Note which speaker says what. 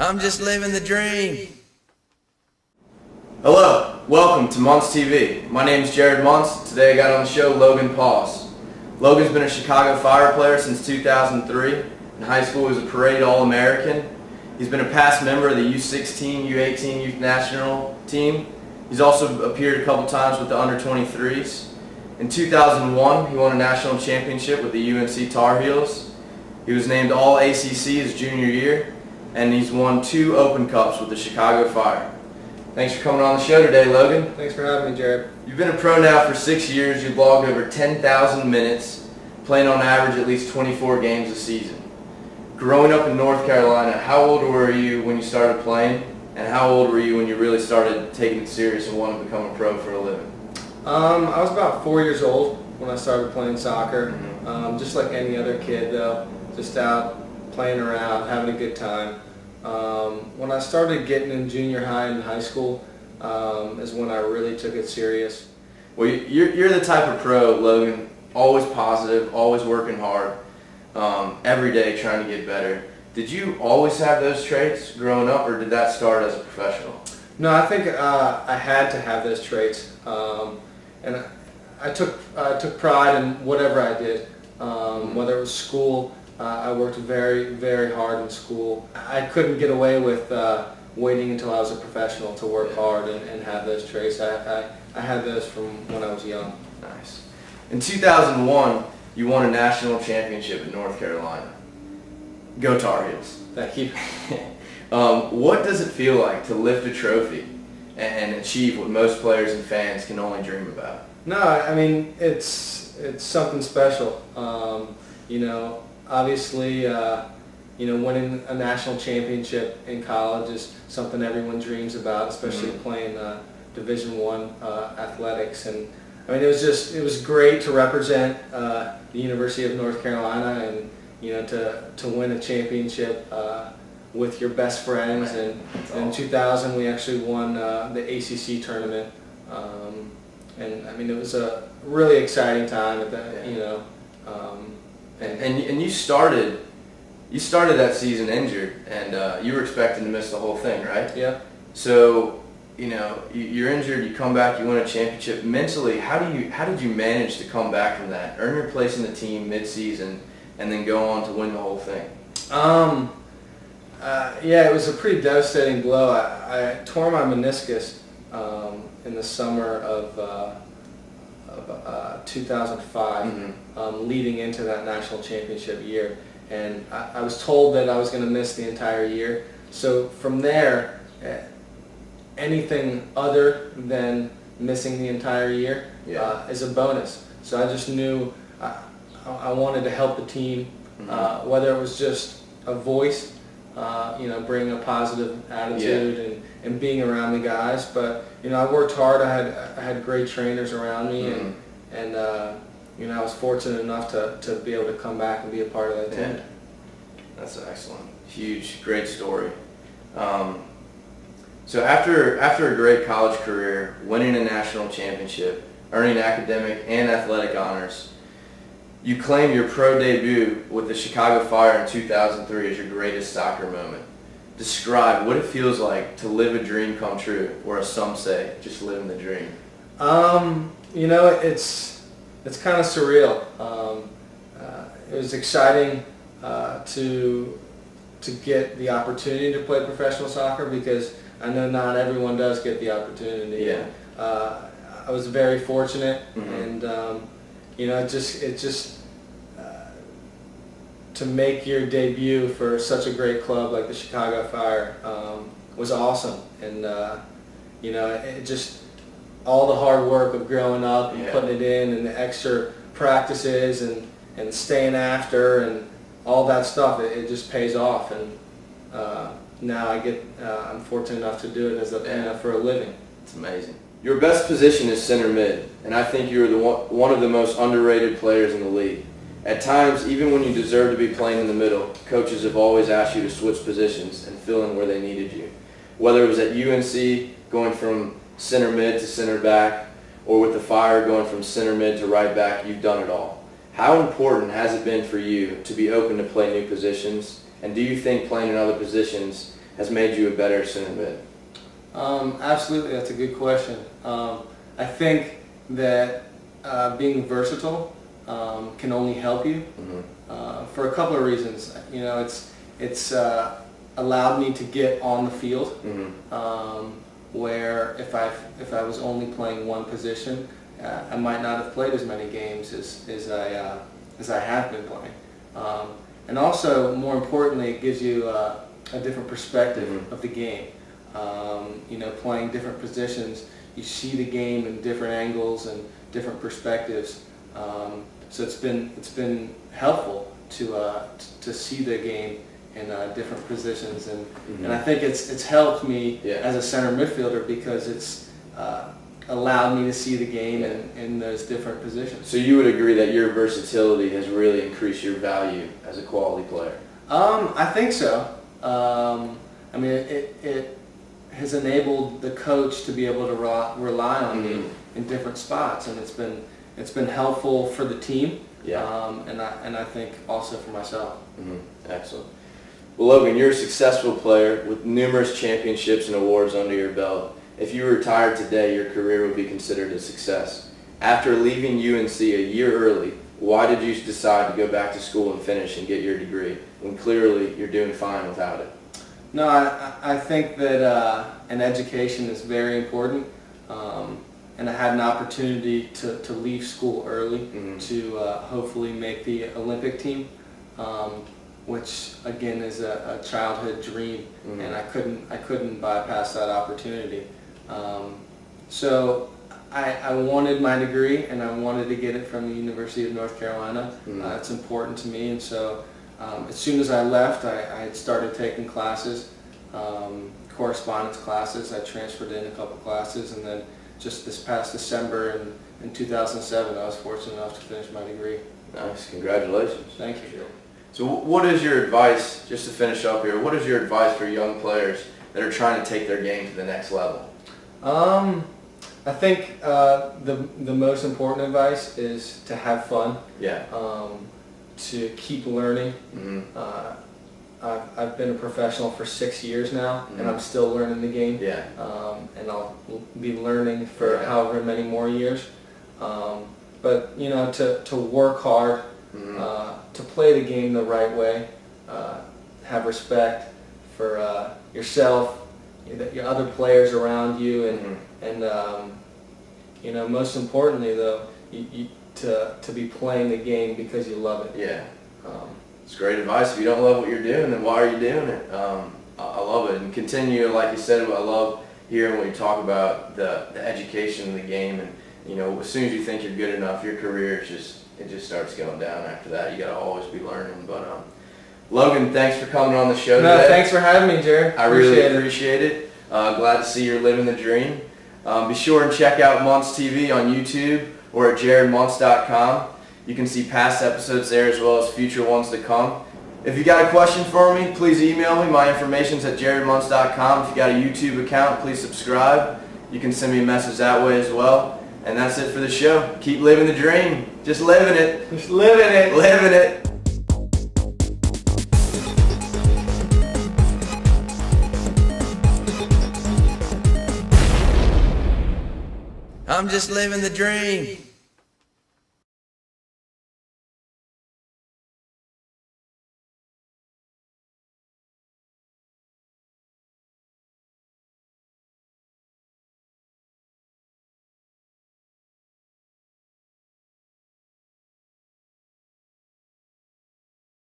Speaker 1: I'm just living the dream.
Speaker 2: Hello, welcome to MontzTV. My name is Jared Montz. Today I got on the show Logan Paws. Logan's been a Chicago Fire player since 2003. In high school he was a parade All-American. He's been a past member of the U16, U18 Youth National Team. He's also appeared a couple times with the under-23s. In 2001, he won a national championship with the UNC Tar Heels. He was named All-ACC his junior year, and he's won 2 Open Cups with the Chicago Fire. Thanks for coming on the show today, Logan.
Speaker 3: Thanks for having me, Jared.
Speaker 2: You've been a pro now for 6 years. You've logged over 10,000 minutes, playing on average at least 24 games a season. Growing up in North Carolina, how old were you when you started playing, and how old were you when you really started taking it serious and wanted to become a pro for a living?
Speaker 3: I was about 4 years old when I started playing soccer. Just like any other kid, though, just out playing around, having a good time. When I started getting in junior high and high school is when I really took it serious.
Speaker 2: Well, you're the type of pro, Logan, always positive, always working hard, every day trying to get better. Did you always have those traits growing up, or did that start as a professional?
Speaker 3: No, I think I had to have those traits, and I took pride in whatever I did, whether it was school. I worked very, very hard in school. I couldn't get away with waiting until I was a professional to work hard and have those traits. I had those from when I was young.
Speaker 2: Nice. In 2001, you won a national championship in North Carolina. Go Tar Heels.
Speaker 3: Thank you.
Speaker 2: What does it feel like to lift a trophy and achieve what most players and fans can only dream about?
Speaker 3: No, I mean, it's something special. Obviously, winning a national championship in college is something everyone dreams about, especially playing Division I athletics. And I mean, it was great to represent the University of North Carolina, and to win a championship with your best friends. And in 2000, we actually won the ACC tournament. And I mean, it was a really exciting time at that.
Speaker 2: And you started that season injured, and you were expecting to miss the whole thing, right?
Speaker 3: Yeah.
Speaker 2: So, you're injured, you come back, you win a championship. Mentally, how did you manage to come back from that, earn your place in the team mid-season, and then go on to win the whole thing?
Speaker 3: It was a pretty devastating blow. I tore my meniscus in the summer of 2005, leading into that national championship year, and I was told that I was going to miss the entire year. So from there, anything other than missing the entire year is a bonus. So I just knew I wanted to help the team, whether it was just a voice, bringing a positive attitude and being around the guys. But I worked hard. I had great trainers around me, and I was fortunate enough to be able to come back and be a part of that team.
Speaker 2: That's excellent. Huge, great story. So after a great college career, winning a national championship, earning academic and athletic honors, you claim your pro debut with the Chicago Fire in 2003 as your greatest soccer moment. Describe what it feels like to live a dream come true, or as some say, just living the dream.
Speaker 3: It's kind of surreal. It was exciting to get the opportunity to play professional soccer, because I know not everyone does get the opportunity.
Speaker 2: Yeah.
Speaker 3: I was very fortunate, and it just to make your debut for such a great club like the Chicago Fire was awesome. And it just, all the hard work of growing up and putting it in, and the extra practices and staying after and all that stuff, it just pays off. And now I'm fortunate enough to do it as for a living.
Speaker 2: It's amazing. Your best position is center mid, and I think you're one of the most underrated players in the league. At times, even when you deserve to be playing in the middle, coaches have always asked you to switch positions and fill in where they needed you. Whether it was at UNC, going from center mid to center back, or with the Fire going from center mid to right back, you've done it all. How important has it been for you to be open to play new positions, and do you think playing in other positions has made you a better center mid?
Speaker 3: Absolutely, that's a good question. I think that being versatile can only help you for a couple of reasons. You know, it's allowed me to get on the field where if I was only playing one position, I might not have played as many games as I have been playing. And also, more importantly, it gives you a different perspective of the game. You know, playing different positions, you see the game in different angles and different perspectives. So it's been helpful to see the game in different positions, and I think it's helped me as a center midfielder because it's allowed me to see the game in those different positions.
Speaker 2: So you would agree that your versatility has really increased your value as a quality player?
Speaker 3: I think so. I mean, it has enabled the coach to be able to rely on me in different spots, and it's been helpful for the team. And I think also for myself.
Speaker 2: Excellent. Well, Logan, you're a successful player with numerous championships and awards under your belt. If you retired today, your career would be considered a success. After leaving UNC a year early, why did you decide to go back to school and finish and get your degree when clearly you're doing fine without it?
Speaker 3: No, I think that an education is very important, and I had an opportunity to leave school early to hopefully make the Olympic team, which again is a childhood dream, and I couldn't bypass that opportunity. So I wanted my degree, and I wanted to get it from the University of North Carolina. It's important to me, and so as soon as I left, I had started taking classes, correspondence classes. I transferred in a couple classes, and then just this past December in 2007, I was fortunate enough to finish my degree.
Speaker 2: Nice, congratulations.
Speaker 3: Thank you.
Speaker 2: So what is your advice, just to finish up here, what is your advice for young players that are trying to take their game to the next level?
Speaker 3: I think the most important advice is to have fun. To keep learning. I've been a professional for 6 years now, and I'm still learning the game. And I'll be learning for however many more years. But you know, to work hard, to play the game the right way, have respect for yourself, your other players around you, and you know, most importantly though, to be playing the game because you love it.
Speaker 2: It's great advice. If you don't love what you're doing, then why are you doing it? I love it, and continue, like you said. I love hearing when you talk about the education of the game, and you know, as soon as you think you're good enough, your career just starts going down after that. You got to always be learning. But Logan, thanks for coming on the show today.
Speaker 3: No, thanks for having me, Jared.
Speaker 2: I really appreciate it. Glad to see you're living the dream. Be sure and check out MontzTV on YouTube or at jaredmontz.com. You can see past episodes there as well as future ones to come. If you got a question for me, please email me. My information's at jaredmontz.com. If you got a YouTube account, please subscribe. You can send me a message that way as well. And that's it for the show. Keep living the dream. Just living it.
Speaker 3: Just living it.
Speaker 2: Living it.
Speaker 1: I'm just living the dream.